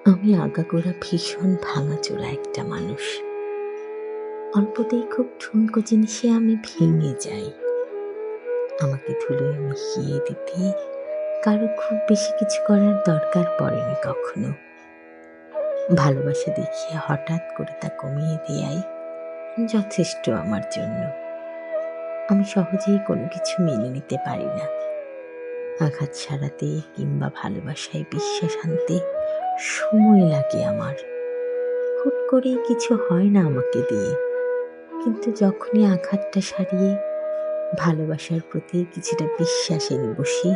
আমি আগাগোড়া ভীষণ ভাঙাচোরা একটা মানুষ। অল্পতেই খুব ঠুনকো জিনিসে আমি ভেঙে যাই। আমাকে ধুলোয় মিশিয়ে দিতে কারো খুব বেশি কিছু করার দরকার পড়েনি কখনো। ভালোবাসা দেখিয়ে হঠাৎ করে তা কমিয়ে দেয়াই যথেষ্ট আমার জন্য। আমি সহজেই কোনো কিছু মেনে নিতে পারি না। আঘাত সারাতে কিংবা ভালোবাসায় বিশ্বাস আনতে সময় লাগে আমার। হুট করেই কিছু হয় না আমাকে দিয়ে। কিন্তু যখনই আঘাতটা সারিয়ে ভালোবাসার প্রতি কিছুটা বিশ্বাস এনে বসি,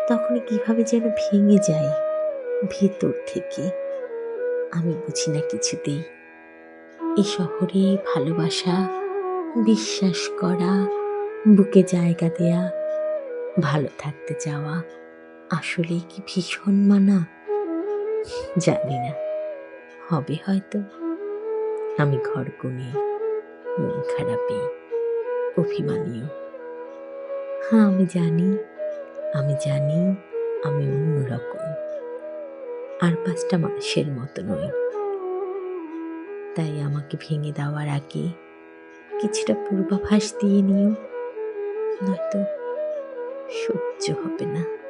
তখনই কিভাবে যেন ভেঙে যায় ভেতর থেকে। আমি বুঝি না কিছুতেই। এ শহরে ভালোবাসা, বিশ্বাস করা, বুকে জায়গা দেয়া, ভালো থাকতে চাওয়া আসলেই কি ভীষণ মানা? জানি না। হবে হয়তো। আমি ঘরকুনে, মন খারাপি, অভিমানীও। হ্যাঁ, আমি জানি আমি অন্যরকম। আর ৫টা মানুষের মতো নই। তাই আমাকে ভেঙে দেওয়ার আগে কিছুটা পূর্বাভাস দিয়ে নিও, নয়তো সহ্য হবে না।